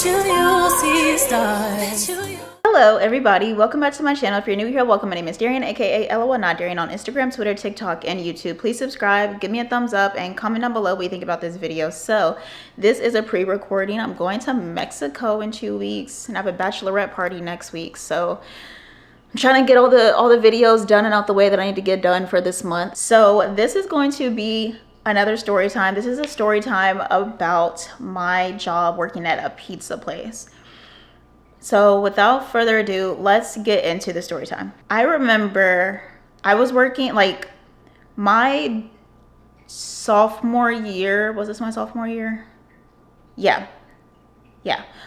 you see stars. Hello everybody, welcome back to my channel. If you're new here, welcome. My name is Darian, aka LOL Not Darian, on Instagram, Twitter, TikTok, and YouTube. Please subscribe, give me a thumbs up, and comment down below what you think about this video. So this is a pre-recording. I'm going to Mexico in 2 weeks and I have a bachelorette party next week. So I'm trying to get all the videos done and out the way that I need to get done for this month. So this is going to be another story time. This is a story time about my job working at a pizza place. So without further ado, let's get into the story time. I remember I was working like my sophomore year. Was this my sophomore year? Yeah.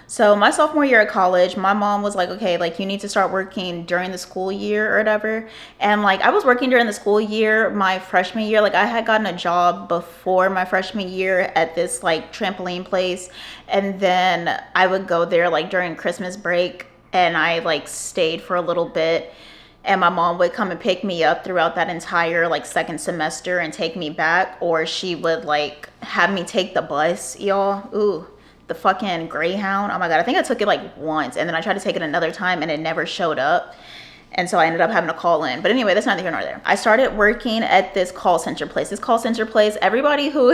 So my sophomore year at college, my mom was like, okay, like you need to start working during the school year or whatever. And like I was working during the school year my freshman year. Like I had gotten a job before my freshman year at this like trampoline place, and then I would go there like during Christmas break, and I like stayed for a little bit, and my mom would come and pick me up throughout that entire like second semester and take me back, or she would like have me take the bus, y'all. Ooh, the fucking Greyhound. Oh my God, I think I took it like once, and then I tried to take it another time and it never showed up. And so I ended up having to call in. But anyway, that's neither here nor there. I started working at this call center place. This call center place, everybody who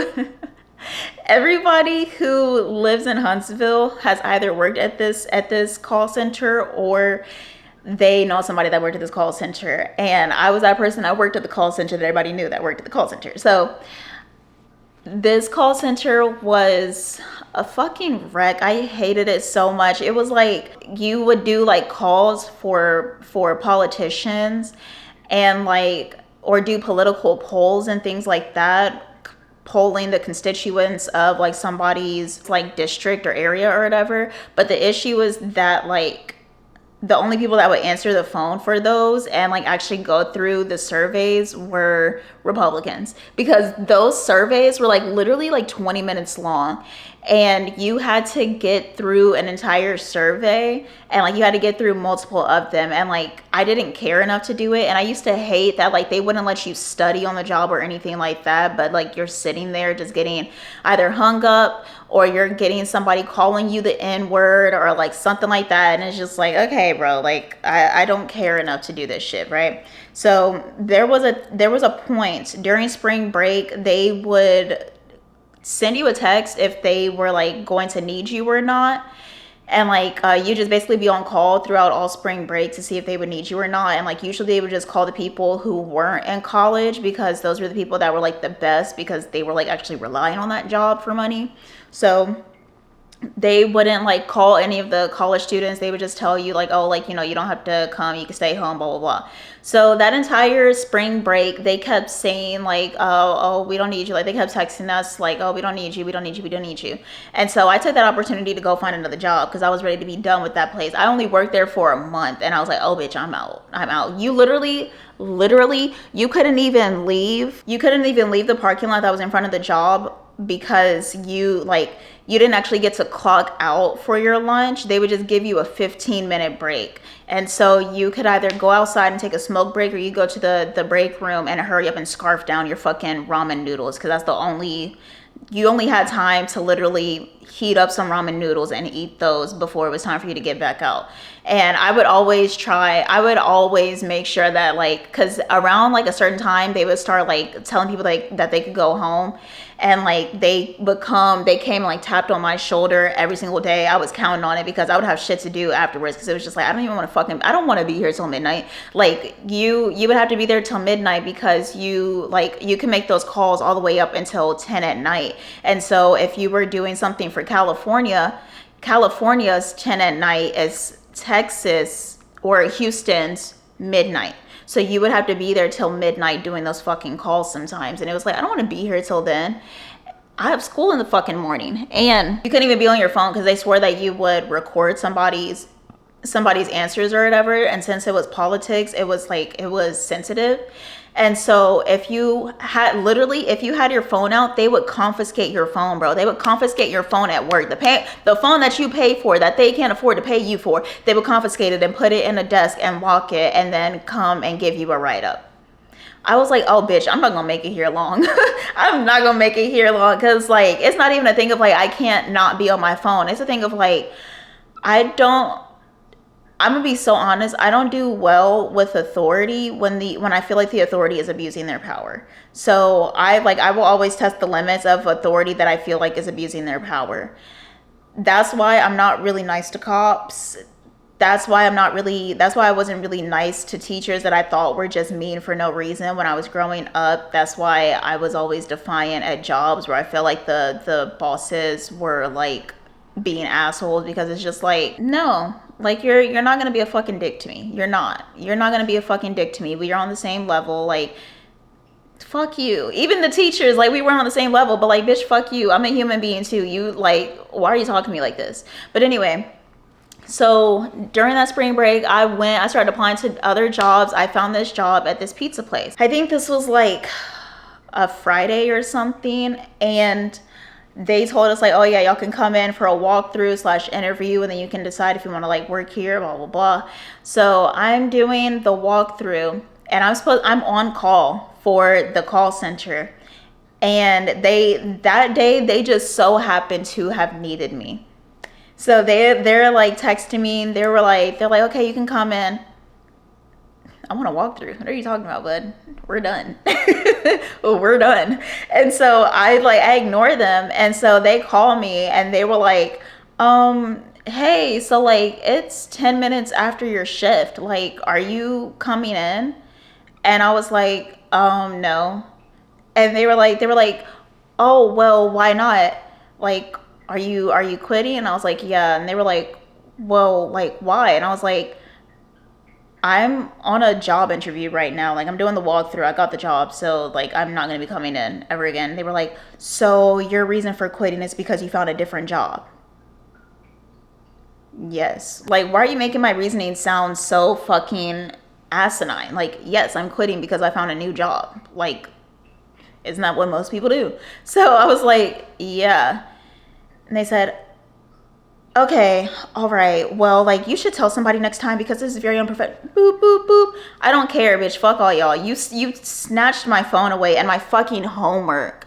lives in Huntsville has either worked at this call center, or they know somebody that worked at this call center. And I was that person. I worked at the call center that everybody knew that worked at the call center. So this call center was a fucking wreck. I hated it so much. It was like you would do like calls for politicians and like, or do political polls and things like that, polling the constituents of like somebody's like district or area or whatever. But the issue is that like the only people that would answer the phone for those and like actually go through the surveys were Republicans, because those surveys were like literally like 20 minutes long, and you had to get through an entire survey, and like you had to get through multiple of them. And like I didn't care enough to do it, and I used to hate that like they wouldn't let you study on the job or anything like that, but like you're sitting there just getting either hung up, or you're getting somebody calling you the N-word or like something like that, and it's just like, okay bro, like I don't care enough to do this shit, right? So there was a point during spring break, they would send you a text if they were like going to need you or not, and like you just basically be on call throughout all spring break to see if they would need you or not. And like usually they would just call the people who weren't in college, because those were the people that were like the best, because they were like actually relying on that job for money. So they wouldn't like call any of the college students. They would just tell you like, oh, like, you know, you don't have to come, you can stay home, blah blah blah. So that entire spring break, they kept saying like, oh, we don't need you. Like they kept texting us like, oh, we don't need you, we don't need you, we don't need you. And so I took that opportunity to go find another job, because I was ready to be done with that place. I only worked there for a month, and I was like, oh bitch, I'm out. You literally you couldn't even leave the parking lot that was in front of the job, because you didn't actually get to clock out for your lunch. They would just give you a 15-minute break. And so you could either go outside and take a smoke break, or you go to the break room and hurry up and scarf down your fucking ramen noodles, because you only had time to literally heat up some ramen noodles and eat those before it was time for you to get back out. And I would always make sure that like, because around like a certain time they would start like telling people like that they could go home, and like they came and like tapped on my shoulder every single day. I was counting on it, because I would have shit to do afterwards, because it was just like, I don't want to be here till midnight. Like you would have to be there till midnight, because you can make those calls all the way up until 10 at night. And so if you were doing something for California's 10 at night is Texas or Houston's midnight. So you would have to be there till midnight doing those fucking calls sometimes. And it was like, I don't want to be here till then. I have school in the fucking morning. And you couldn't even be on your phone, because they swore that you would record somebody's answers or whatever. And since it was politics, it was sensitive. And so if you had your phone out, they would confiscate your phone, bro. They would confiscate your phone at work. The phone that you pay for, that they can't afford to pay you for, they would confiscate it and put it in a desk and lock it, and then come and give you a write-up. I was like, oh bitch, I'm not gonna make it here long. I'm not gonna make it here long, because like it's not even a thing of like I can't not be on my phone. It's a thing of like I'm gonna be so honest. I don't do well with authority when I feel like the authority is abusing their power. So I will always test the limits of authority that I feel like is abusing their power. That's why I'm not really nice to cops. That's why I wasn't really nice to teachers that I thought were just mean for no reason when I was growing up. That's why I was always defiant at jobs where I felt like the bosses were like being assholes, because it's just like, no, like you're not gonna be a fucking dick to me. You're not gonna be a fucking dick to me. We are on the same level. Like, fuck you. Even the teachers, like, we weren't on the same level, but like, bitch, fuck you. I'm a human being too. You, like, why are you talking to me like this? But anyway, so during that spring break, I started applying to other jobs. I found this job at this pizza place. I think this was like a Friday or something, and they told us like, oh yeah, y'all can come in for a walkthrough / interview, and then you can decide if you want to like work here, blah blah blah. So I'm doing the walkthrough, and I'm on call for the call center, and that day they just so happened to have needed me. So they're like texting me, and they're like, okay, you can come in. I want to walk through. What are you talking about, bud? We're done. Well, we're done. And so I ignore them. And so they call me, and they were like, hey, so like it's 10 minutes after your shift. Like, are you coming in? And I was like, no. And they were like, oh, well, why not? Like, are you quitting? And I was like, yeah. And they were like, well, like, why? And I was like, I'm on a job interview right now. Like, I'm doing the walkthrough. I got the job. So, like, I'm not going to be coming in ever again. They were like, so your reason for quitting is because you found a different job? Yes. Like, why are you making my reasoning sound so fucking asinine? Like, yes, I'm quitting because I found a new job. Like, isn't that what most people do? So I was like, yeah. And they said, okay, all right, well, like, you should tell somebody next time because this is very unprofessional. Boop, boop, boop. I don't care, bitch. Fuck all y'all. You snatched my phone away and my fucking homework.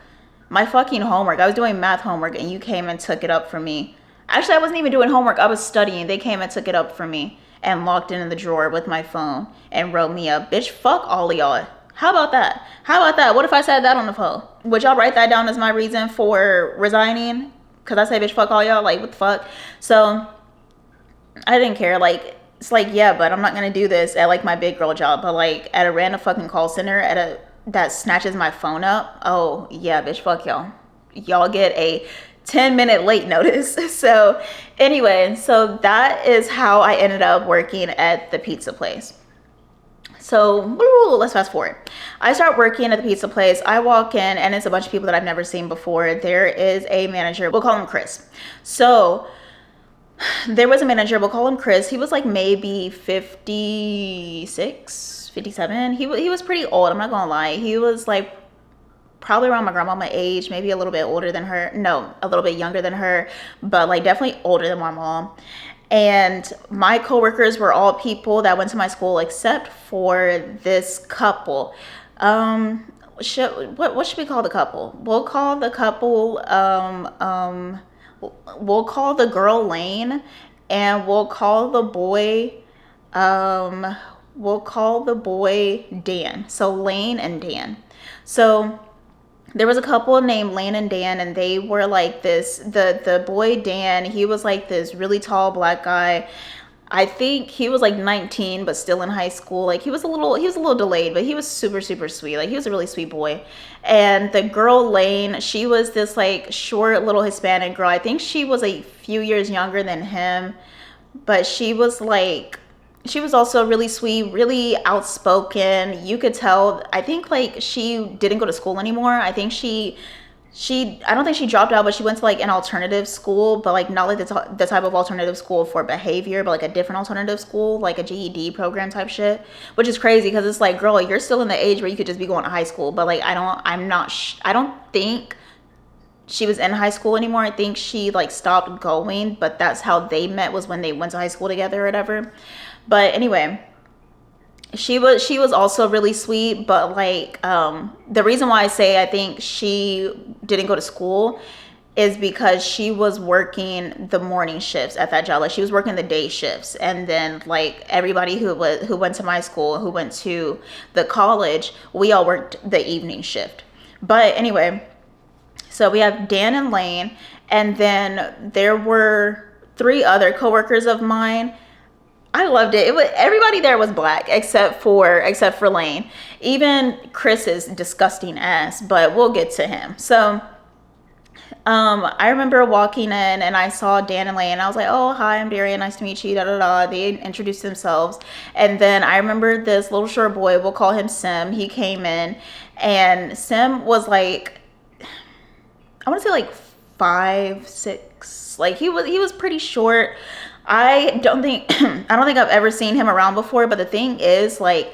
My fucking homework. I was doing math homework, and you came and took it up from me. Actually, I wasn't even doing homework. I was studying. They came and took it up from me and locked it in the drawer with my phone and wrote me up. Bitch, fuck all of y'all. How about that? How about that? What if I said that on the phone? Would y'all write that down as my reason for resigning? Because I say, bitch, fuck all y'all. Like, what the fuck? So I didn't care. Like, it's like, yeah, but I'm not going to do this at like my big girl job. But like at a random fucking call center that snatches my phone up. Oh, yeah, bitch, fuck y'all. Y'all get a 10-minute late notice. So anyway, so that is how I ended up working at the pizza place. So let's fast forward. I start working at the pizza place. I walk in, and it's a bunch of people that I've never seen before. There is a manager. We'll call him Chris. So there was a manager. We'll call him Chris. He was like maybe 56, 57. He was pretty old. I'm not going to lie. He was like probably around my grandma age, maybe a little bit older than her. No, a little bit younger than her, but like definitely older than my mom. And my coworkers were all people that went to my school except for this couple. What should we call the couple? We'll call the couple, we'll call the girl Lane, and we'll call the boy, Dan. So Lane and Dan. So there was a couple named Lane and Dan, and they were like this, the boy Dan, he was like this really tall black guy. I think he was like 19 but still in high school. Like he was a little delayed, but he was super super sweet. Like he was a really sweet boy. And the girl Lane, she was this like short little Hispanic girl. I think she was a few years younger than him, but she was also really sweet, really outspoken. You could tell, I think like she didn't go to school anymore. I think I don't think she dropped out, but she went to like an alternative school, but like not like the type of alternative school for behavior, but like a different alternative school, like a GED program type shit, which is crazy because it's like, girl, you're still in the age where you could just be going to high school. But like, I don't think she was in high school anymore. I think she like stopped going, but that's how they met, was when they went to high school together or whatever. But anyway, she was also really sweet, but like the reason why I say I think she didn't go to school is because she was working the morning shifts at that job. Like she was working the day shifts, and then like everybody who went to my school, who went to the college, we all worked the evening shift. But anyway, so we have Dan and Lane, and then there were 3 other coworkers of mine. I loved it. It was, everybody there was black except for Lane. Even Chris's disgusting ass, but we'll get to him. So I remember walking in and I saw Dan and Lane, and I was like, oh, hi, I'm Darian, nice to meet you, da da da. They introduced themselves. And then I remember this little short boy, we'll call him Sim. He came in, and Sim was like, I want to say like 5'6". Like he was pretty short. I don't think I've ever seen him around before, but the thing is, like,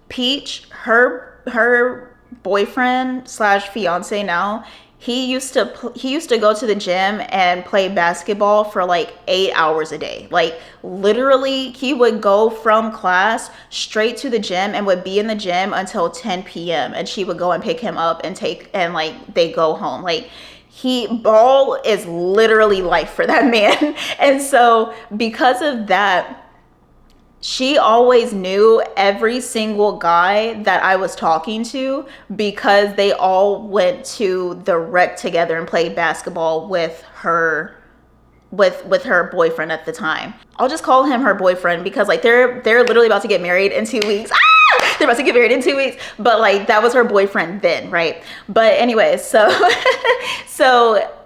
Peach, her boyfriend slash fiance now, he used to go to the gym and play basketball for like 8 hours a day. Like literally, he would go from class straight to the gym and would be in the gym until 10 p.m. and she would go and pick him up and like they go home. Like ball is literally life for that man. And so because of that, she always knew every single guy that I was talking to because they all went to the rec together and played basketball with her boyfriend at the time. I'll just call him her boyfriend because like they're literally about to get married in 2 weeks. They're about to get married in 2 weeks, but like that was her boyfriend then, right? But anyway, so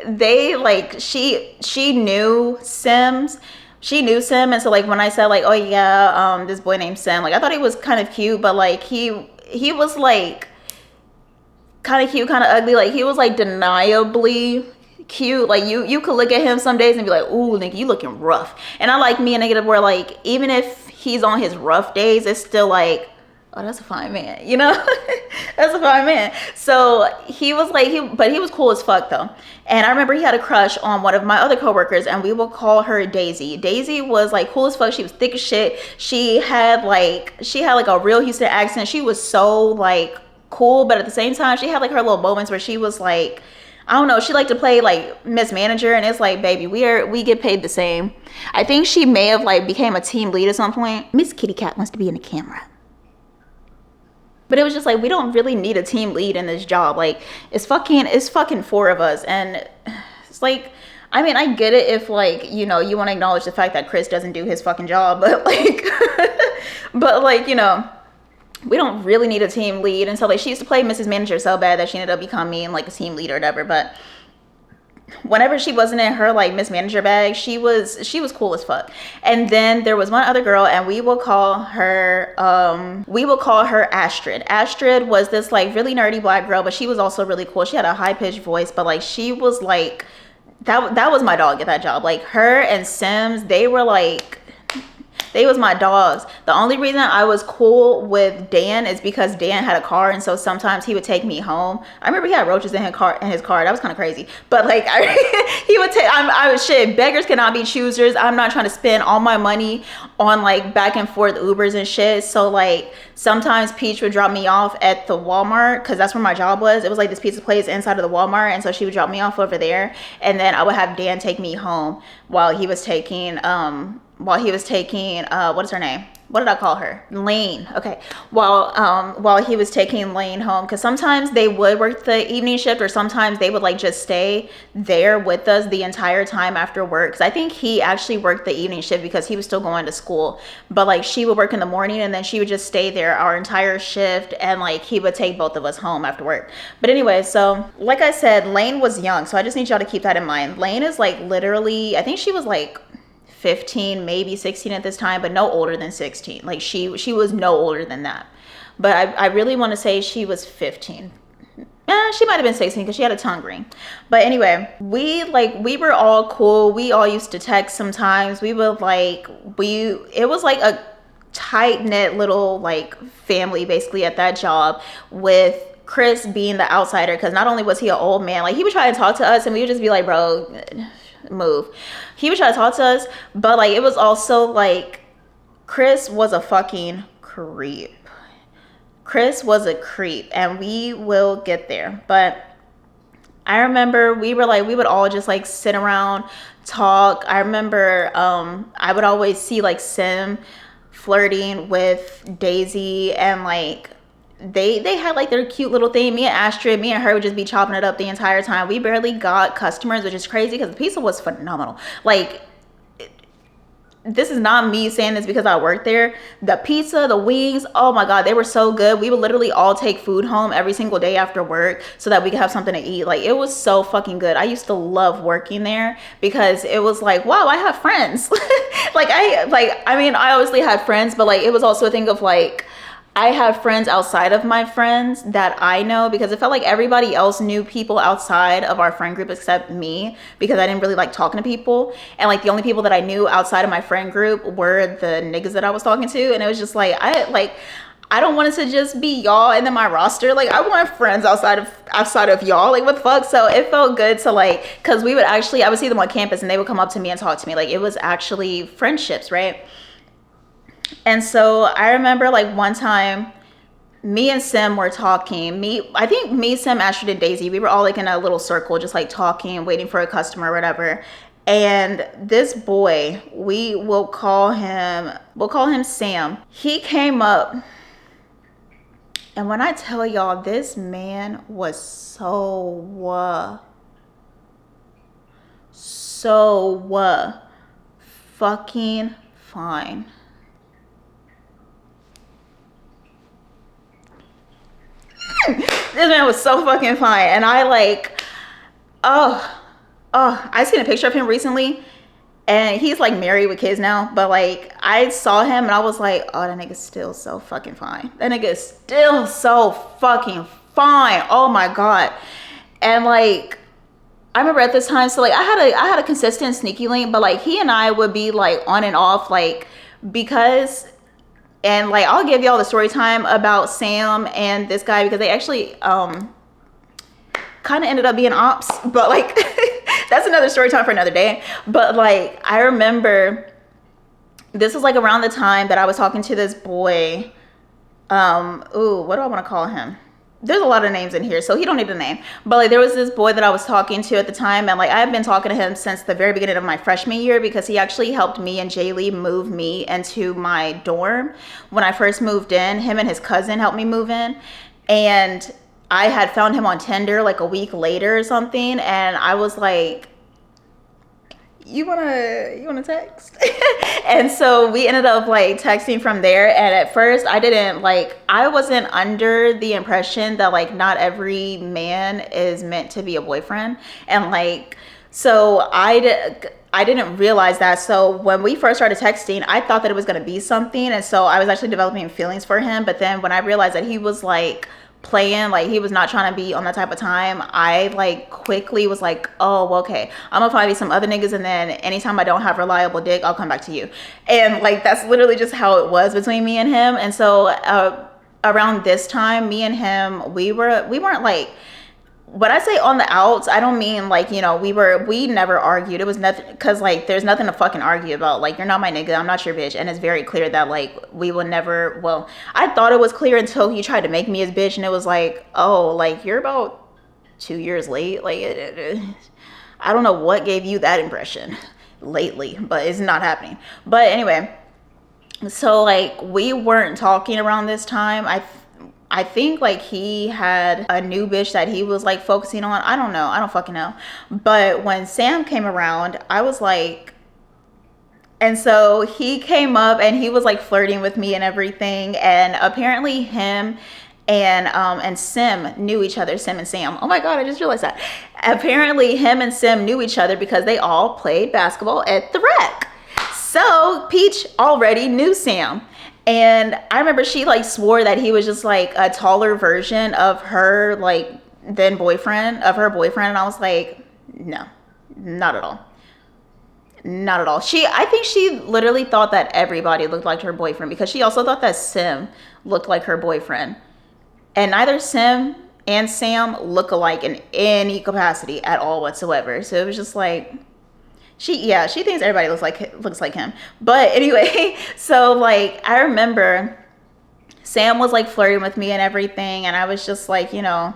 they like she knew Sims. She knew Sim, and so like when I said like, oh yeah, this boy named Sim, like I thought he was kind of cute, but like he was like kind of cute, kind of ugly. Like he was like deniably cute. Like you could look at him some days and be like, ooh, nigga, you looking rough. And I like me a nigga where like even if he's on his rough days, it's still like, oh, that's a fine man, you know? That's a fine man. So he was like, but he was cool as fuck though. And I remember he had a crush on one of my other coworkers, and we will call her Daisy. Daisy was like cool as fuck. She was thick as shit. She had like a real Houston accent. She was so like cool, but at the same time, she had like her little moments where she was like, I don't know, she liked to play like Miss Manager, and it's like, baby, we get paid the same. I think she may have like became a team lead at some point. Miss Kitty Cat wants to be in the camera. But it was just like, we don't really need a team lead in this job. Like, it's fucking 4 of us. And it's like, I mean, I get it if like, you know, you want to acknowledge the fact that Chris doesn't do his fucking job, but like, you know, we don't really need a team lead. And so like, she used to play Mrs. Manager so bad that she ended up becoming like a team lead or whatever. But whenever she wasn't in her like Miss Manager bag, she was cool as fuck. And then there was one other girl, and we will call her Astrid. Astrid was this like really nerdy black girl, but she was also really cool. She had a high-pitched voice, but like she was like that was my dog at that job. Like her and Sims, they was my dogs. The only reason I was cool with Dan is because Dan had a car, and so sometimes he would take me home. I remember he had roaches in his car. That was kind of crazy. But like he would take. I was shit. Beggars cannot be choosers. I'm not trying to spend all my money on like back and forth Ubers and shit. So like sometimes Peach would drop me off at the Walmart because that's where my job was. It was like this pizza place inside of the Walmart, and so she would drop me off over there, and then I would have Dan take me home while he was taking what is her name? What did I call her? Lane. Okay. While he was taking Lane home, because sometimes they would work the evening shift, or sometimes they would like just stay there with us the entire time after work. Because I think he actually worked the evening shift because he was still going to school. But like she would work in the morning, and then she would just stay there our entire shift, and like he would take both of us home after work. But anyway, so like I said, Lane was young, so I just need y'all to keep that in mind. Lane is like literally, I think she was like 15, maybe 16 at this time, but no older than 16. Like she was no older than that. But I really want to say she was 15. She might have been 16 because she had a tongue ring. But anyway, we were all cool. We all used to text sometimes. It was like a tight-knit little like family basically at that job, with Chris being the outsider, because not only was he an old man, like he would try to talk to us and we would just be like, bro, move. He would try to talk to us, but like it was also like Chris was a fucking creep. Chris was a creep, and we will get there. But I remember we would all just like sit around, talk. I remember I would always see like Sim flirting with Daisy, and like they had like their cute little thing. Me and her would just be chopping it up the entire time. We barely got customers, which is crazy because the pizza was phenomenal. Like, this is not me saying this because I worked there. The pizza, the wings, oh my God, they were so good. We would literally all take food home every single day after work so that we could have something to eat. Like, it was so fucking good. I used to love working there because it was like, wow, I have friends. I mean, I obviously had friends, but like, it was also a thing of like, I have friends outside of my friends that I know, because it felt like everybody else knew people outside of our friend group except me, because I didn't really like talking to people. And like the only people that I knew outside of my friend group were the niggas that I was talking to. And it was just like, I don't want it to just be y'all and then my roster. Like, I want friends outside of y'all. Like, what the fuck? So it felt good to like, cause I would see them on campus and they would come up to me and talk to me. Like, it was actually friendships, right? And so I remember like one time me and Sim were talking. I think me, Sim, Astrid, and Daisy, we were all like in a little circle, just like talking, waiting for a customer or whatever. And this boy, we'll call him Sam. He came up, and when I tell y'all, this man was so fucking fine. This man was so fucking fine. And I like, I seen a picture of him recently, and he's like married with kids now, but like I saw him and I was like, oh, that nigga's still so fucking fine. That nigga is still so fucking fine. Oh my God. And like, I remember at this time, so like I had a consistent sneaky link, but like he and I would be like on and off, like, because, and like I'll give y'all the story time about Sam and this guy, because they actually kind of ended up being ops, but like that's another story time for another day. But like I remember this was like around the time that I was talking to this boy. What do I want to call him? There's a lot of names in here, so he don't need a name. But like there was this boy that I was talking to at the time, and like I have been talking to him since the very beginning of my freshman year, because he actually helped me and Jaylee move me into my dorm when I first moved in. Him and his cousin helped me move in, and I had found him on Tinder like a week later or something, and I was like, you wanna text? And so we ended up like texting from there. And at first I wasn't under the impression that like not every man is meant to be a boyfriend. And like, so I didn't realize that. So when we first started texting, I thought that it was gonna be something. And so I was actually developing feelings for him. But then when I realized that he was like playing, like he was not trying to be on that type of time, I like quickly was like, oh, well, okay, I'm gonna find me some other niggas, and then anytime I don't have reliable dick, I'll come back to you. And like that's literally just how it was between me and him. And so around this time, me and him, we weren't like, when I say on the outs, I don't mean like, you know, we never argued. It was nothing, because like there's nothing to fucking argue about. Like, you're not my nigga, I'm not your bitch. And it's very clear that like we will never, well, I thought it was clear until he tried to make me his bitch, and it was like, oh, like you're about 2 years late. Like I don't know what gave you that impression lately, but it's not happening. But anyway, so like we weren't talking around this time. I think like he had a new bitch that he was like focusing on. I don't know. I don't fucking know. But when Sam came around, I was like, and so he came up and he was like flirting with me and everything. And apparently him and Sim knew each other, Sim and Sam. Oh my God, I just realized that. Apparently him and Sim knew each other because they all played basketball at the rec. So Peach already knew Sam. And I remember she like swore that he was just like a taller version of her like then boyfriend, of her boyfriend. And I was like, no, not at all. Not at all. I think she literally thought that everybody looked like her boyfriend, because she also thought that Sim looked like her boyfriend. And neither Sim and Sam look alike in any capacity at all whatsoever. So it was just like, she thinks everybody looks like him. But anyway, so like I remember Sam was like flirting with me and everything, and I was just like, you know,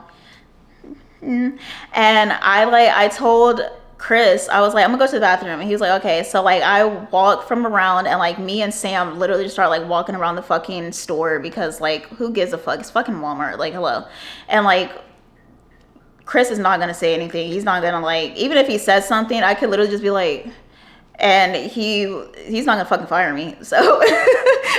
And I told Chris, I was like, I'm gonna go to the bathroom. And he was like, okay. So like I walked from around, and like me and Sam literally just start like walking around the fucking store, because like who gives a fuck? It's fucking Walmart. Like, hello. And like Chris is not gonna say anything. He's not gonna, like, even if he says something, I could literally just be like, and he's not gonna fucking fire me. So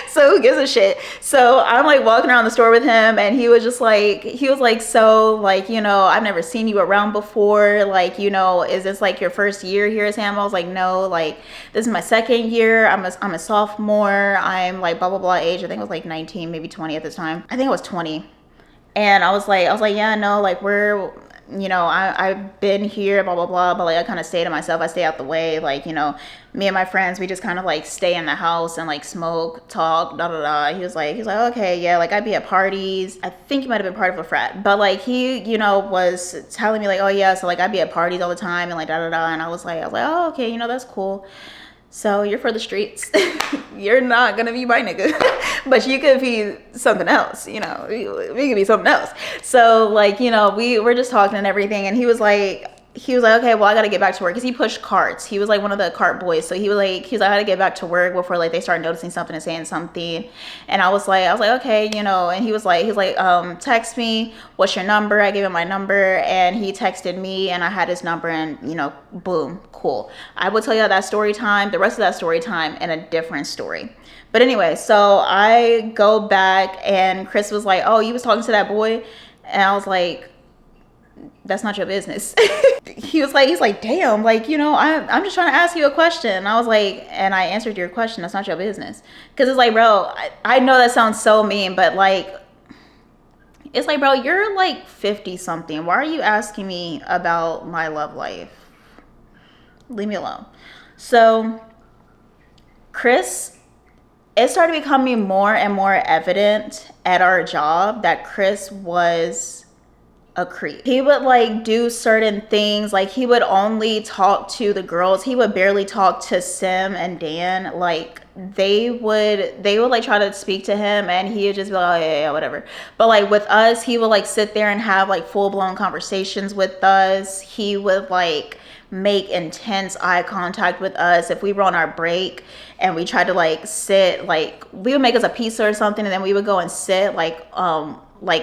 so who gives a shit? So I'm like walking around the store with him, and he was like, so like, I've never seen you around before. Like, is this like your first year here, Sam? I was like, no, like this is my second year. I'm a sophomore. I'm like blah blah blah age. I think I was like 19, maybe 20 at this time. I think I was 20. And I was like, yeah, no, like I've been here, blah, blah, blah, but like I kind of stay to myself. I stay out the way. Like, me and my friends, we just kind of like stay in the house and like smoke, talk, da, da, da. He was like, okay, yeah, like I'd be at parties. I think he might have been part of a frat, but like he, was telling me like, oh yeah, so like I'd be at parties all the time and like da, da, da. And I was like, oh, okay, that's cool. So you're for the streets. You're not gonna be my nigga, but you could be something else. We could be something else. So like, we were just talking and everything, and he was like, okay, well I gotta get back to work, because he pushed carts. He was like one of the cart boys. So he was like, I gotta get back to work before like they start noticing something and saying something. And I was like, okay, and he was like, text me, what's your number? I gave him my number, and he texted me, and I had his number, and boom, cool. I will tell you that story time, the rest of that story time, in a different story. But anyway, so I go back, and Chris was like, oh, you was talking to that boy? And I was like, that's not your business. He's like, damn, like, I'm just trying to ask you a question. And I was like, and I answered your question. That's not your business. Because it's like, bro, I know that sounds so mean, but like, it's like, bro, you're like 50 something. Why are you asking me about my love life? Leave me alone. So Chris, it started becoming more and more evident at our job that Chris was a creep. He would like do certain things. Like he would only talk to the girls. He would barely talk to Sim and Dan. Like they would like try to speak to him, and he would just be like, oh yeah, whatever. But like with us, he would like sit there and have like full-blown conversations with us. He would like make intense eye contact with us if we were on our break and we tried to like sit, like we would make us a pizza or something, and then we would go and sit like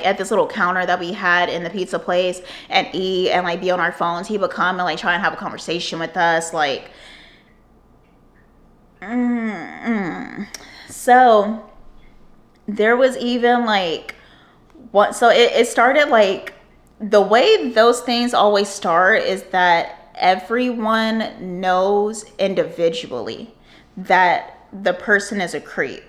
at this little counter that we had in the pizza place and eat and like be on our phones. He would come and like try and have a conversation with us, like So there was even like what, so it started like, the way those things always start is that everyone knows individually that the person is a creep,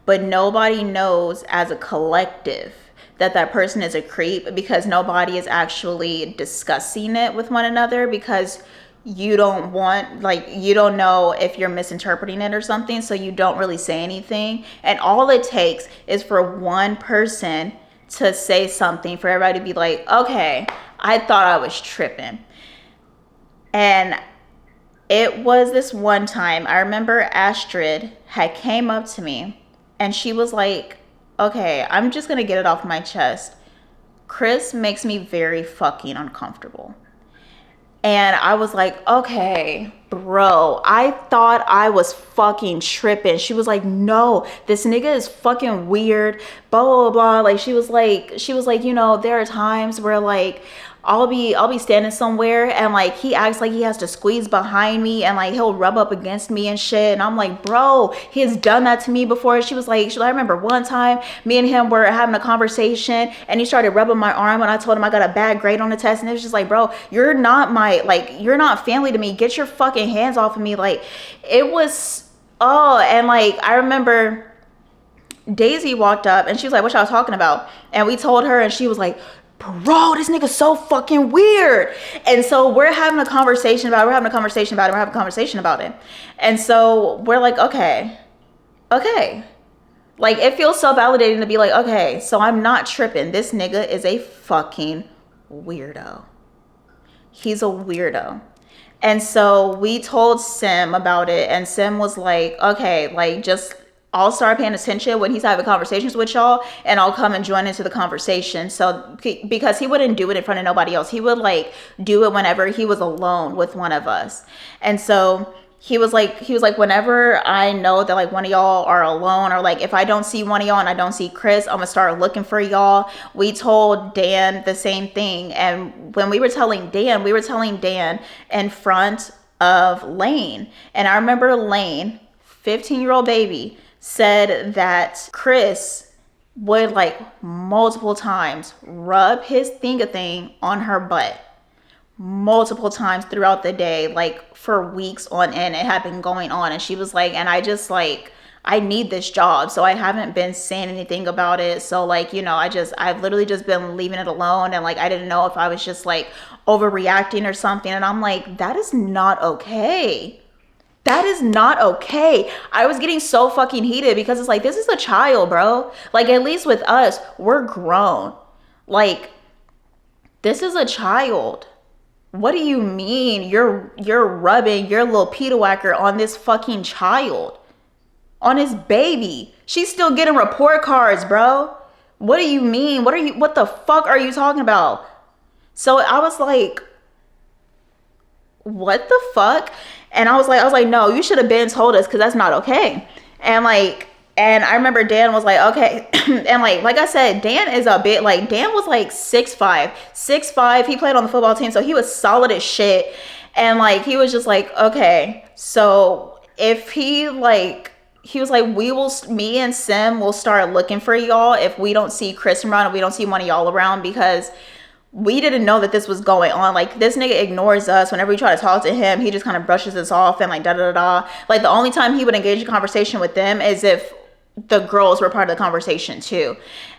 but nobody knows as a collective that person is a creep, because nobody is actually discussing it with one another, because you don't want, like, you don't know if you're misinterpreting it or something, so you don't really say anything. And all it takes is for one person to say something for everybody to be like, okay, I thought I was tripping. And it was this one time, I remember Astrid had came up to me and she was like, okay, I'm just gonna get it off my chest. Chris makes me very fucking uncomfortable. And I was like, okay, bro, I thought I was fucking tripping. She was like, no, this nigga is fucking weird, blah, blah, blah. Like, she was like, there are times where like, I'll be standing somewhere and like he acts like he has to squeeze behind me and like he'll rub up against me and shit, and I'm like, bro, he has done that to me before. She was like, I remember one time me and him were having a conversation and he started rubbing my arm and I told him I got a bad grade on the test, and it was just like, bro, you're not family to me, get your fucking hands off of me. Like, it was, and like I remember Daisy walked up and she was like, what y'all talking about? And we told her and she was like, bro, this nigga's so fucking weird. And so we're having a conversation about it. And so we're like, okay. Like, it feels so validating to be like, okay, so I'm not tripping. This nigga is a fucking weirdo. He's a weirdo. And so we told Sim about it, and Sim was like, okay, like, just I'll start paying attention when he's having conversations with y'all, and I'll come and join into the conversation. So because he wouldn't do it in front of nobody else, he would like do it whenever he was alone with one of us. And so he was like, whenever I know that like one of y'all are alone, or like if I don't see one of y'all and I don't see Chris, I'm gonna start looking for y'all. We told Dan the same thing, and when we were telling Dan in front of Lane. And I remember Lane, 15-year-old baby, said that Chris would like multiple times rub his thing on her butt multiple times throughout the day, like for weeks on end. It had been going on, and she was like, and I just like, I need this job, so I haven't been saying anything about it. So like, you know, I've literally just been leaving it alone, and like I didn't know if I was just like overreacting or something. And I'm like, that is not okay. That is not okay. I was getting so fucking heated because it's like, this is a child, bro. Like, at least with us, we're grown. Like, this is a child. What do you mean you're rubbing your little pita whacker on this fucking child? On his baby? She's still getting report cards, bro. What do you mean? What the fuck are you talking about? So I was like, what the fuck? And I was like, no, you should have been told us, because that's not okay. And like, and I remember Dan was like, okay. And like I said, Dan is a bit like, Dan was like 6'5". He played on the football team, so he was solid as shit. And like, he was just like, okay, so if he was like, me and Sim will start looking for y'all if we don't see Chris around and we don't see one of y'all around, because we didn't know that this was going on. Like, this nigga ignores us. Whenever we try to talk to him, he just kind of brushes us off and like da-da-da-da. Like, the only time he would engage in conversation with them is if the girls were part of the conversation too.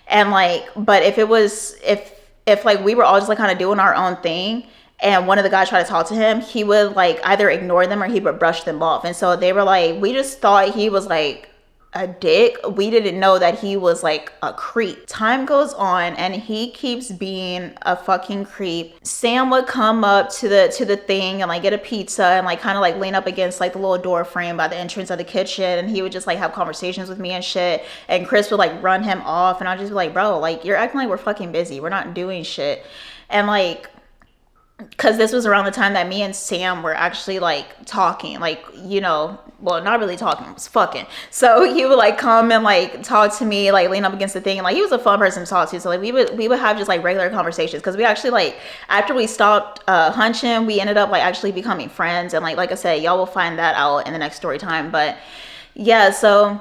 And like, but if it was, if like we were all just like kind of doing our own thing and one of the guys tried to talk to him, he would like either ignore them or he would brush them off. And so they were like, we just thought he was like a dick. We didn't know that he was like a creep. Time goes on and he keeps being a fucking creep. Sam would come up to the thing and like get a pizza and like kind of like lean up against like the little door frame by the entrance of the kitchen, and he would just like have conversations with me and shit. And Chris would like run him off, and I'd just be like, bro, like, you're acting like we're fucking busy. We're not doing shit. And like, because this was around the time that me and Sam were actually like talking, like, you know, well, not really talking, it was fucking. So he would like come and like talk to me, like lean up against the thing, and like he was a fun person to talk to. So like we would have just like regular conversations, because we actually like, after we stopped hunching, we ended up like actually becoming friends. And like I said, y'all will find that out in the next story time. But yeah, so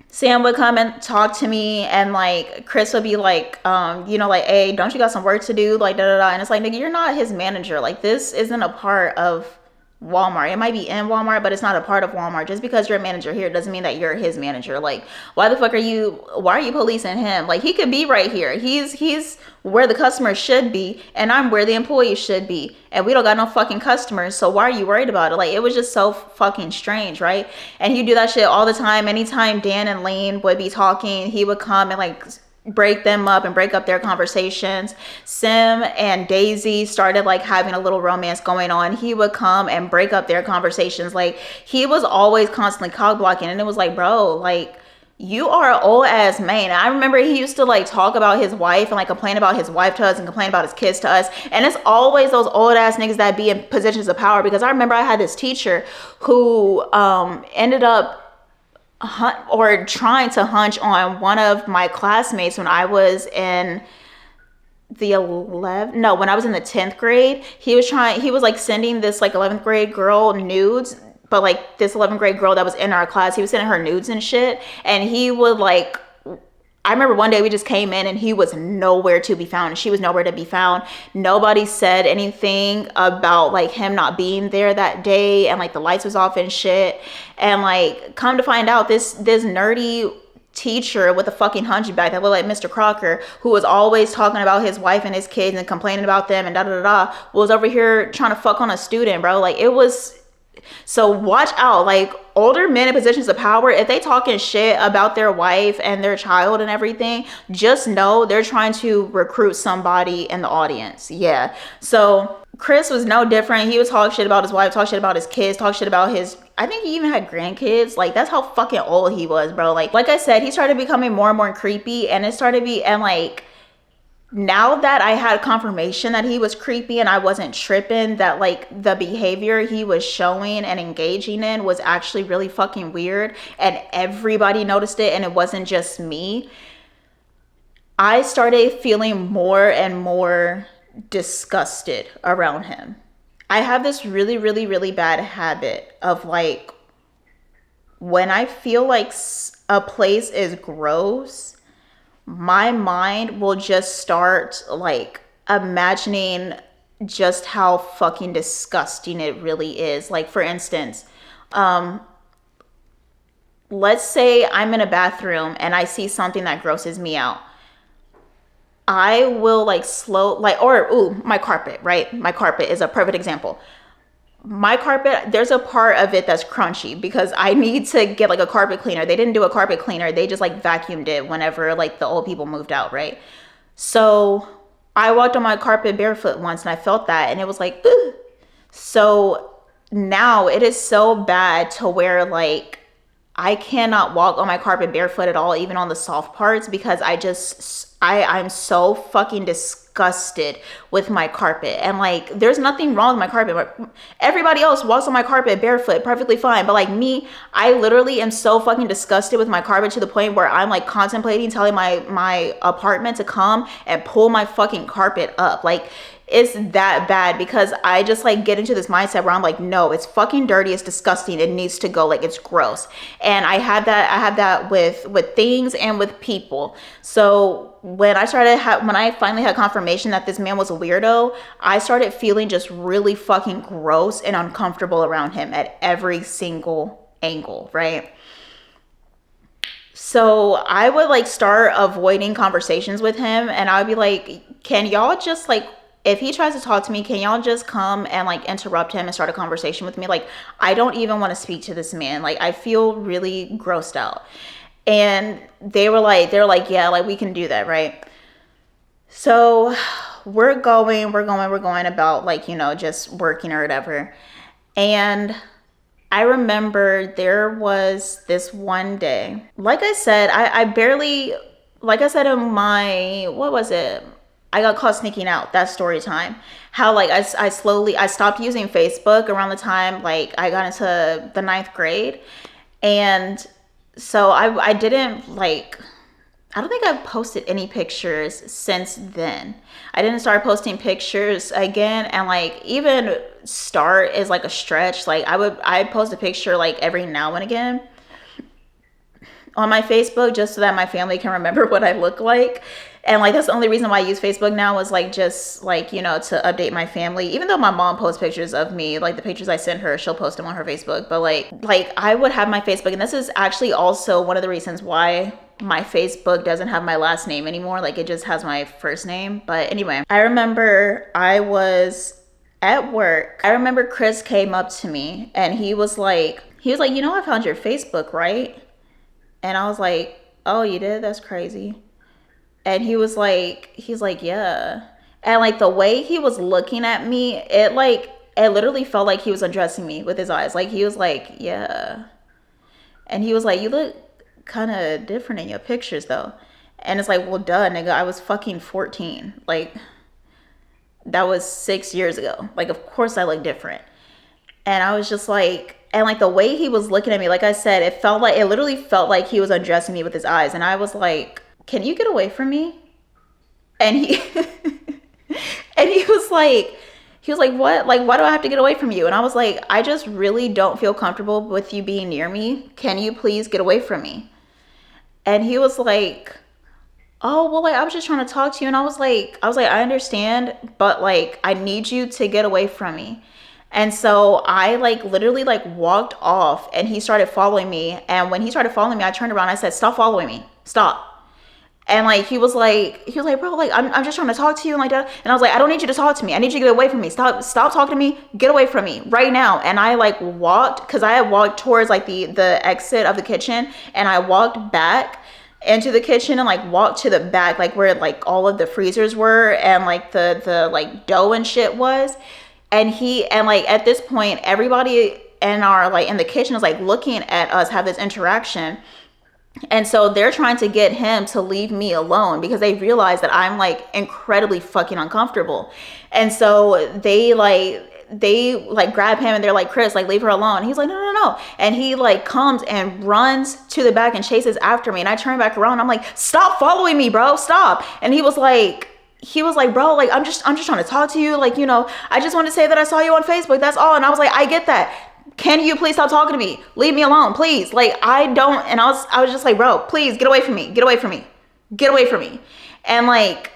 Sam would come and talk to me, and like Chris would be like, you know, like, hey, don't you got some work to do? Like, da da da. And it's like, nigga, you're not his manager. Like, this isn't a part of Walmart. It might be in Walmart, but it's not a part of Walmart. Just because you're a manager here doesn't mean that you're his manager. Like, why are you policing him? Like, he could be right here. He's where the customer should be, and I'm where the employees should be, and we don't got no fucking customers, so why are you worried about it? Like, it was just so fucking strange, right? And he'd do that shit all the time. Anytime Dan and Lane would be talking, he would come and like break them up and break up their conversations. Sim and Daisy started like having a little romance going on. He would come and break up their conversations. Like, he was always constantly cock blocking, and it was like, bro, like, you are an old ass man. I remember he used to like talk about his wife and like complain about his wife to us and complain about his kids to us. And it's always those old ass niggas that be in positions of power, because I remember I had this teacher who ended up trying to hunch on one of my classmates when I was in when I was in the 10th grade. He was like sending this like 11th grade girl nudes, but like this 11th grade girl that was in our class, he was sending her nudes and shit. And he would like, I remember one day we just came in and he was nowhere to be found, and she was nowhere to be found. Nobody said anything about like him not being there that day, and like the lights was off and shit. And like, come to find out, this nerdy teacher with a fucking hunchback that looked like Mr. Crocker, who was always talking about his wife and his kids and complaining about them and da da da da, was over here trying to fuck on a student, bro. Like, it was So watch out. Like, older men in positions of power, if they talking shit about their wife and their child and everything, just know they're trying to recruit somebody in the audience. Yeah. So Chris was no different. He would talk shit about his wife, talk shit about his kids, talk shit about his, I think he even had grandkids. Like, that's how fucking old he was, bro. Like I said, he started becoming more and more creepy, and it started be, and like, now that I had confirmation that he was creepy and I wasn't tripping, that like the behavior he was showing and engaging in was actually really fucking weird, and everybody noticed it and it wasn't just me, I started feeling more and more disgusted around him. I have this really, really, really bad habit of like, when I feel like a place is gross, my mind will just start like imagining just how fucking disgusting it really is. Like, for instance, let's say I'm in a bathroom and I see something that grosses me out. I will like my carpet, right? My carpet is a perfect example. My carpet, there's a part of it that's crunchy because I need to get like a carpet cleaner. They didn't do a carpet cleaner. They just like vacuumed it whenever like the old people moved out, right? So I walked on my carpet barefoot once and I felt that and it was like, ugh. So now it is so bad to where like I cannot walk on my carpet barefoot at all, even on the soft parts, because I'm so fucking disgusted with my carpet. And like, there's nothing wrong with my carpet. Everybody else walks on my carpet barefoot, perfectly fine. But like me, I literally am so fucking disgusted with my carpet to the point where I'm like contemplating telling my apartment to come and pull my fucking carpet up. Like, it's that bad, because I just like get into this mindset where I'm like, no, it's fucking dirty, it's disgusting, it needs to go, like it's gross. And I have that with things and with people. So when I finally had confirmation that this man was a weirdo, I started feeling just really fucking gross and uncomfortable around him at every single angle, right? So I would like start avoiding conversations with him, and I would be like, can y'all just like, if he tries to talk to me, can y'all just come and like interrupt him and start a conversation with me? Like, I don't even want to speak to this man. Like, I feel really grossed out. And they were like, yeah, like we can do that, right? So we're going about like, you know, just working or whatever. And I remember there was this one day, like I said, I barely, like I said in my, what was it? I got caught sneaking out. That's story time. How like I stopped using Facebook around the time like I got into the 9th grade. And so I didn't like, I don't think I've posted any pictures since then. I didn't start posting pictures again, and like even start is like a stretch. Like I post a picture like every now and again on my Facebook just so that my family can remember what I look like. And like that's the only reason why I use Facebook now, is like just like, you know, to update my family. Even though my mom posts pictures of me, like the pictures I send her, she'll post them on her Facebook. But like I would have my Facebook, and this is actually also one of the reasons why my Facebook doesn't have my last name anymore. Like it just has my first name. But anyway, I remember I was at work. I remember Chris came up to me and he was like, you know, I found your Facebook, right? And I was like, oh, you did? That's crazy. And he's like, yeah. And like the way he was looking at me, it literally felt like he was undressing me with his eyes. Like he was like, yeah. And he was like, you look kind of different in your pictures though. And it's like, well, duh, nigga, I was fucking 14. Like that was 6 years ago. Like, of course I look different. And I was just like, and like the way he was looking at me, like I said, it literally felt like he was undressing me with his eyes. And I was like, can you get away from me? And he and he was like, what? Like, why do I have to get away from you? And I was like, I just really don't feel comfortable with you being near me. Can you please get away from me? And he was like, oh, well, like, I was just trying to talk to you. And I was like, I understand, but like, I need you to get away from me. And so I like literally like walked off, and he started following me. And when he started following me, I turned around, I said, stop following me, stop. And like he was like, bro, like I'm just trying to talk to you and like that. And I was like, I don't need you to talk to me. I need you to get away from me. Stop talking to me. Get away from me right now. And I like walked, because I had walked towards like the exit of the kitchen, and I walked back into the kitchen and like walked to the back, like where like all of the freezers were and like the like dough and shit was. And like at this point, everybody in our like in the kitchen is like looking at us have this interaction. And so they're trying to get him to leave me alone because they realize that I'm like incredibly fucking uncomfortable. And so they grab him and they're like, Chris, like leave her alone. And he's like, no. And he like comes and runs to the back and chases after me. And I turn back around. I'm like, stop following me, bro. Stop. And he was like, bro, like, I'm just trying to talk to you. Like, you know, I just want to say that I saw you on Facebook. That's all. And I was like, I get that. Can you please stop talking to me? Leave me alone, please. Like, I don't. And I was just like, bro, please get away from me. Get away from me. Get away from me. And like,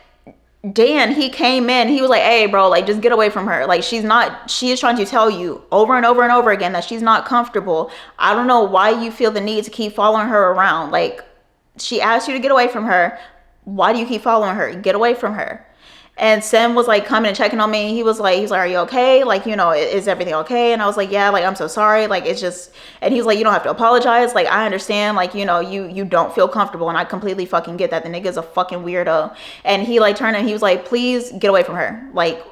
Dan, he came in, he was like, hey, bro, like, just get away from her. Like, she is trying to tell you over and over and over again that she's not comfortable. I don't know why you feel the need to keep following her around. Like, she asked you to get away from her. Why do you keep following her? Get away from her. And Sam was like coming and checking on me. He was like, are you okay? Like, you know, is everything okay? And I was like, yeah, like, I'm so sorry. Like, it's just, and he's like, you don't have to apologize. Like, I understand. Like, you know, you don't feel comfortable. And I completely fucking get that. The nigga's a fucking weirdo. And he like turned and he was like, please get away from her. Like,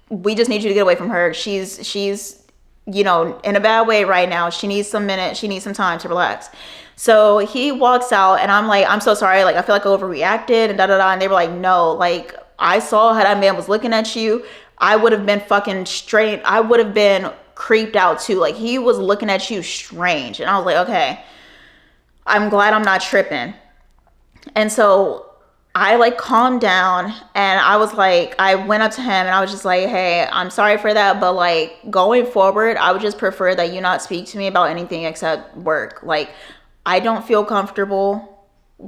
we just need you to get away from her. She's, you know, in a bad way right now. She needs some minutes. She needs some time to relax. So he walks out and I'm like, I'm so sorry. Like, I feel like I overreacted and And they were like, no, like, I saw how that man was looking at you. I would have been fucking straight. I would have been creeped out too. Like, he was looking at you strange. And I was like, okay, I'm glad I'm not tripping. And so I like calmed down and I was like, I went up to him and I was just like, hey, I'm sorry for that. But like, going forward, I would just prefer that you not speak to me about anything except work. Like, I don't feel comfortable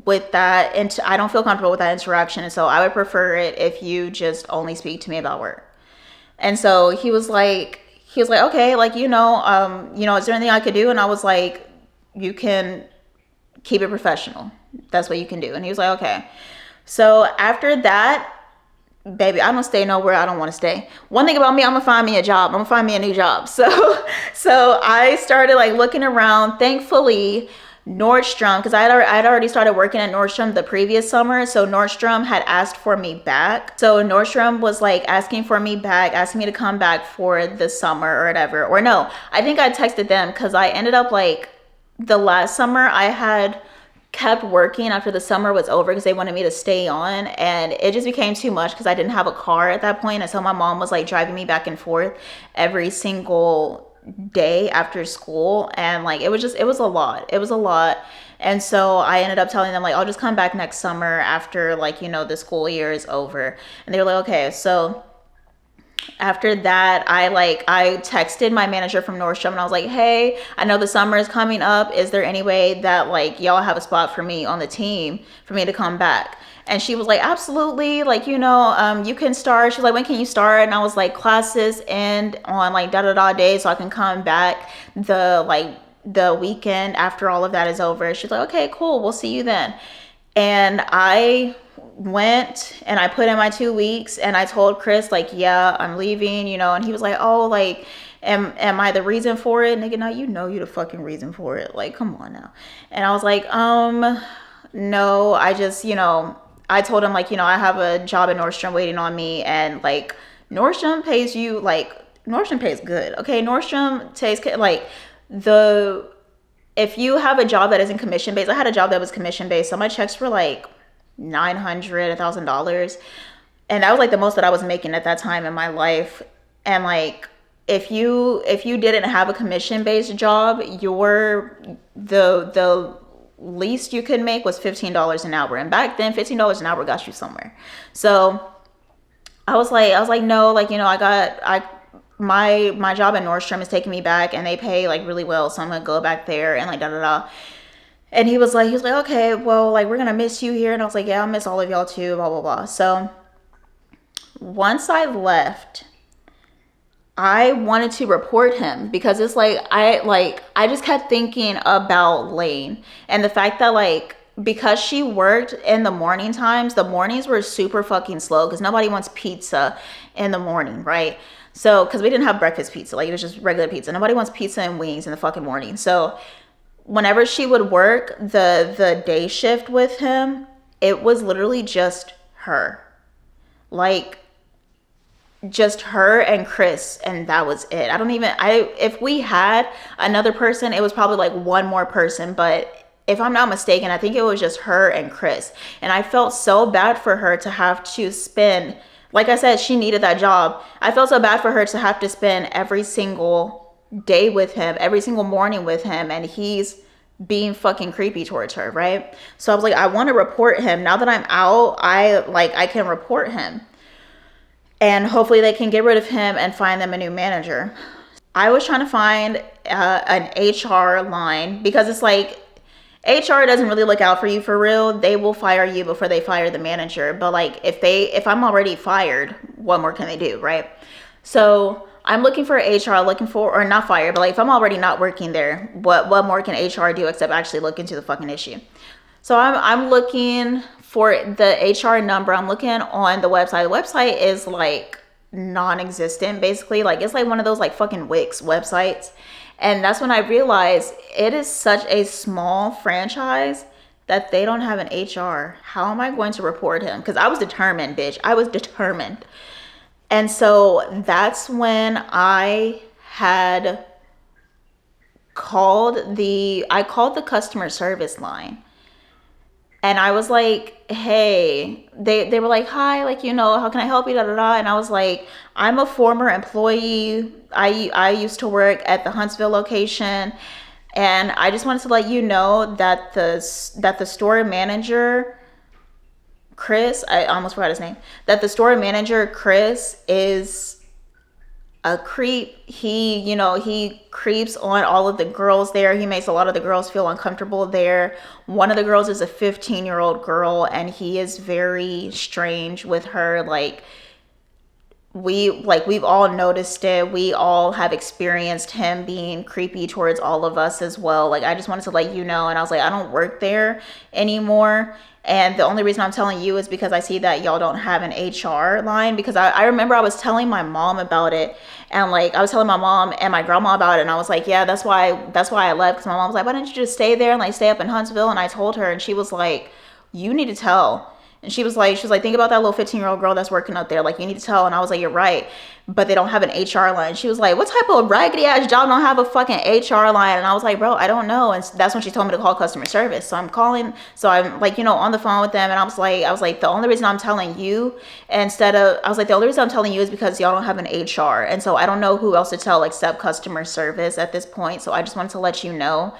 with that, and I don't feel comfortable with that interaction, and so I would prefer it if you just only speak to me about work. And so he was like, okay, like, you know, is there anything I could do? And I was like, you can keep it professional. That's what you can do. And he was like, okay. So after that, baby, I don't stay nowhere I don't want to stay. One thing about me, I'm gonna find me a job. I'm gonna find me a new job. So I started like looking around. Thankfully, Nordstrom, because I had already started working at Nordstrom the previous summer, so Nordstrom had asked for me back. So Nordstrom was like asking for me back, asking me to come back for the summer or whatever. Or no, I think I texted them because I ended up like the last summer I had kept working after the summer was over because they wanted me to stay on, and it just became too much because I didn't have a car at that point, and so my mom was like driving me back and forth every single day after school, and like it was a lot. And so I ended up telling them like, I'll just come back next summer after, like, you know, the school year is over. And they were like, okay. So after that, I texted my manager from Nordstrom and I was like, hey, I know the summer is coming up. Is there any way that like y'all have a spot for me on the team for me to come back? And she was like, absolutely, like, you know, you can start. She's like, when can you start? And I was like, classes end on like days, so I can come back the weekend after all of that is over. She's like, okay, cool, we'll see you then. And I went and I put in my 2 weeks and I told Chris like, yeah, I'm leaving, you know. And he was like, oh, like, am I the reason for it? Nigga, now you know you the fucking reason for it. Like, come on now. And I was like, no, I just, you know, I told him like, you know, I have a job at Nordstrom waiting on me, and like Nordstrom pays you, like, Nordstrom pays good. Okay, Nordstrom pays like if you have a job that isn't commission based. I had a job that was commission based, so my checks were like $900, $1,000, and that was like the most that I was making at that time in my life. And like, if you didn't have a commission based job, the least you could make was $15 an hour, and back then $15 an hour got you somewhere. So I was like, no, like, you know, my job at Nordstrom is taking me back and they pay like really well, so I'm gonna go back there and like And he was like, okay, well, like, we're gonna miss you here. And I was like, yeah, I'll miss all of y'all too, blah blah blah. So once I left, I wanted to report him because it's like I just kept thinking about Lane and the fact that like because she worked in the morning times, the mornings were super fucking slow because nobody wants pizza in the morning, right? So, because we didn't have breakfast pizza, like it was just regular pizza. Nobody wants pizza and wings in the fucking morning. So, whenever she would work the day shift with him, it was literally just her. Like, just her and Chris, and that was it. If we had another person, it was probably like one more person, but if I'm not mistaken, I think it was just her and Chris. And I felt so bad for her to have to spend, like I said, she needed that job. I felt so bad for her to have to spend every single day with him, every single morning with him, and he's being fucking creepy towards her, right? So I was like, I want to report him. Now that I'm out, I can report him. And hopefully they can get rid of him and find them a new manager. I was trying to find an HR line because it's like HR doesn't really look out for you for real. They will fire you before they fire the manager. But like if I'm already fired, what more can they do, right? So I'm looking for HR, or not fired, but like if I'm already not working there, what more can HR do except actually look into the fucking issue? So I'm looking for the HR number. I'm looking on the website. The website is like non-existent, basically. Like it's like one of those like fucking Wix websites. And that's when I realized it is such a small franchise that they don't have an HR. How am I going to report him? Because I was determined, bitch. I was determined. And so that's when I had called the customer service line. And I was like, hey, they were like, hi, like, how can I help you, da, da, da. And I was like, I'm a former employee. I used to work at the Huntsville location. And I just wanted to let you know that the store manager, Chris, I almost forgot his name, that the store manager, Chris, is a creep. He creeps on all of the girls there. He makes a lot of the girls feel uncomfortable there. One of the girls is a 15-year-old girl, and he is very strange with her. We've all noticed it. We all have experienced him being creepy towards all of us as well. Like, I just wanted to let you know. And I was like, I don't work there anymore. And the only reason I'm telling you is because I see that y'all don't have an HR line. Because I remember I was telling my mom about it. And like, I was telling my mom and my grandma about it. And I was like, yeah, that's why I left. Because my mom was like, why don't you just stay there and like stay up in Huntsville? And I told her, and she was like, you need to tell. And she was like, think about that little 15-year-old girl that's working up there. Like, you need to tell. And I was like, you're right. But they don't have an HR line. She was like, what type of raggedy ass job don't have a fucking HR line? And I was like, bro, I don't know. And that's when she told me to call customer service. So I'm calling. So I'm like, on the phone with them. And I was like, the only reason I'm telling you the only reason I'm telling you is because y'all don't have an HR. And so I don't know who else to tell except customer service at this point. So I just wanted to let you know.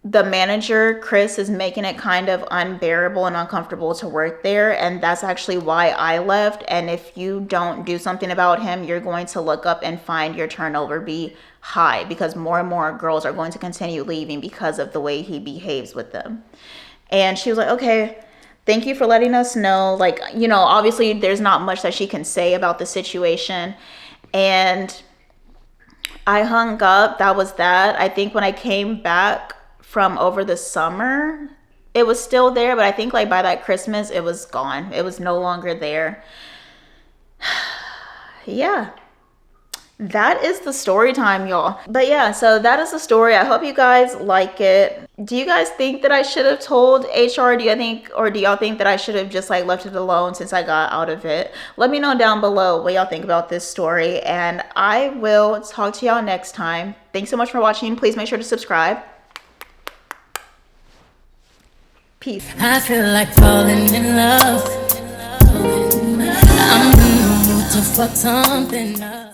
The manager, Chris, is making it kind of unbearable and uncomfortable to work there. And that's actually why I left. And if you don't do something about him, you're going to look up and find your turnover be high, because more and more girls are going to continue leaving because of the way he behaves with them. And she was like, okay, thank you for letting us know. Like, obviously there's not much that she can say about the situation. And I hung up. That was that. I think when I came back from over the summer, it was still there, but I think like by that Christmas it was gone. It was no longer there. Yeah, that is the story time, y'all. But yeah, so that is the story. I hope you guys like it. Do you guys think that I should have told HR? Do y'all think that I should have just like left it alone since I got out of it? Let me know down below what y'all think about this story, and I will talk to y'all next time. Thanks so much for watching. Please make sure to subscribe. Peace. I feel like falling in love. I'm in the mood to fuck something up.